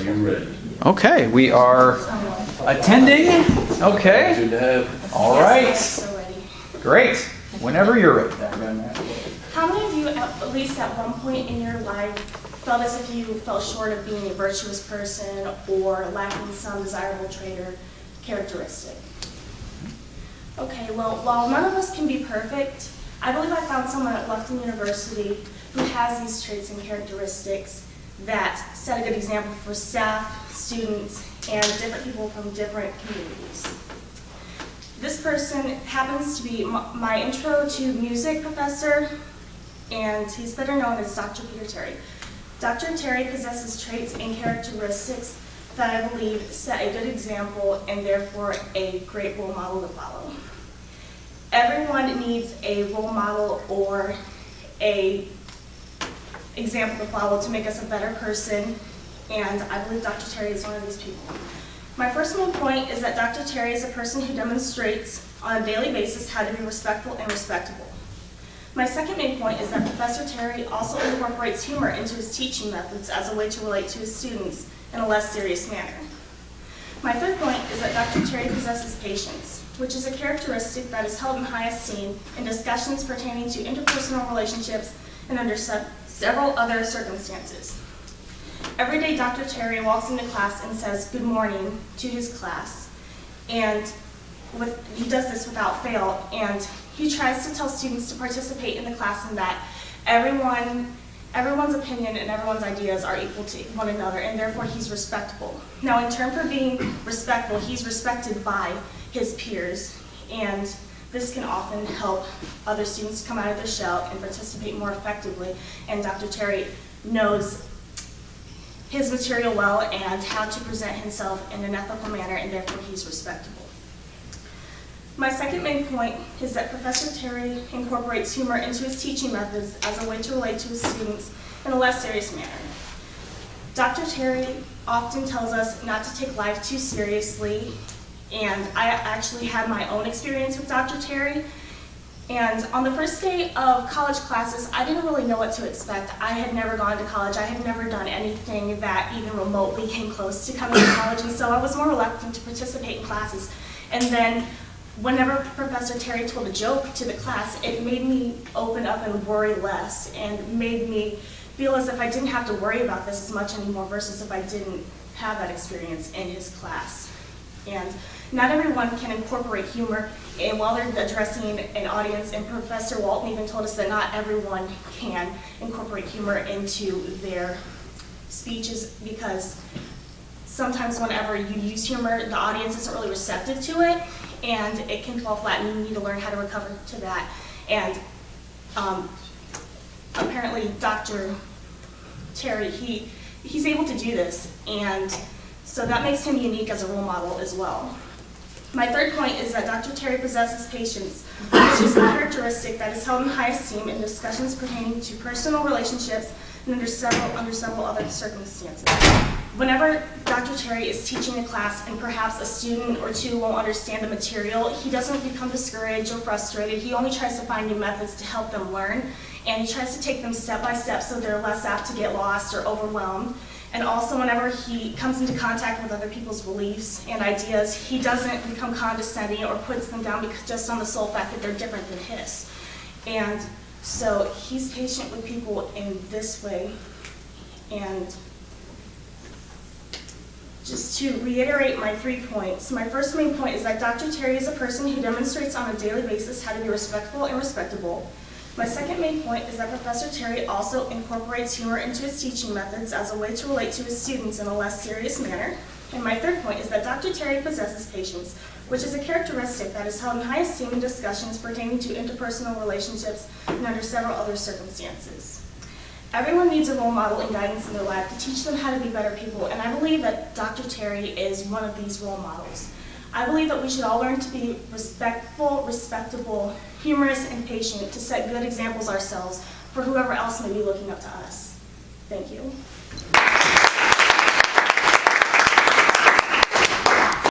you ready? Okay, we are attending. Okay. Good to have. All right. Yes, I'm so ready. Great. Whenever you're ready. How many of you, at least at one point in your life, felt as if you fell short of being a virtuous person or lacking some desirable trait or characteristic? Okay, well, while none of us can be perfect, I believe I found someone at Lufkin University who has these traits and characteristics that set a good example for staff, students, and different people from different communities. This person happens to be my intro to music professor, and he's better known as Dr. Peter Terry. Dr. Terry possesses traits and characteristics that I believe set a good example and therefore a great role model to follow. Everyone needs a role model or a example to follow to make us a better person, and I believe Dr. Terry is one of these people. My first main point is that Dr. Terry is a person who demonstrates on a daily basis how to be respectful and respectable. My second main point is that Professor Terry also incorporates humor into his teaching methods as a way to relate to his students in a less serious manner. My third point is that Dr. Terry possesses patience, which is a characteristic that is held in high esteem in discussions pertaining to interpersonal relationships and under several other circumstances. Every day, Dr. Terry walks into class and says good morning to his class, and he does this without fail, and he tries to tell students to participate in the class and that everyone's opinion and everyone's ideas are equal to one another, and therefore he's respectable. Now, in turn for being respectful, he's respected by his peers, and this can often help other students come out of their shell and participate more effectively, and Dr. Terry knows his material well and how to present himself in an ethical manner, and therefore he's respectable. My second main point is that Professor Terry incorporates humor into his teaching methods as a way to relate to his students in a less serious manner. Dr. Terry often tells us not to take life too seriously, and I actually had my own experience with Dr. Terry. And on the first day of college classes, I didn't really know what to expect. I had never gone to college. I had never done anything that even remotely came close to coming to college, and so I was more reluctant to participate in classes. And then whenever Professor Terry told a joke to the class, it made me open up and worry less, and made me feel as if I didn't have to worry about this as much anymore versus if I didn't have that experience in his class. And not everyone can incorporate humor and while they're addressing an audience, and Professor Walton even told us that not everyone can incorporate humor into their speeches, because sometimes whenever you use humor, the audience isn't really receptive to it, and it can fall flat, and you need to learn how to recover to that. And apparently Dr. Terry, he's able to do this, and so that makes him unique as a role model as well. My third point is that Dr. Terry possesses patience, which is a characteristic that is held in high esteem in discussions pertaining to personal relationships and under several other circumstances. Whenever Dr. Terry is teaching a class and perhaps a student or two won't understand the material, he doesn't become discouraged or frustrated. He only tries to find new methods to help them learn, and he tries to take them step by step so they're less apt to get lost or overwhelmed. And also, whenever he comes into contact with other people's beliefs and ideas, he doesn't become condescending or puts them down just on the sole fact that they're different than his. And so he's patient with people in this way. And just to reiterate my 3 points, my first main point is that Dr. Terry is a person who demonstrates on a daily basis how to be respectful and respectable. My second main point is that Professor Terry also incorporates humor into his teaching methods as a way to relate to his students in a less serious manner. And my third point is that Dr. Terry possesses patience, which is a characteristic that is held in high esteem in discussions pertaining to interpersonal relationships and under several other circumstances. Everyone needs a role model and guidance in their life to teach them how to be better people, and I believe that Dr. Terry is one of these role models. I believe that we should all learn to be respectful, respectable, humorous, and patient to set good examples ourselves for whoever else may be looking up to us. Thank you.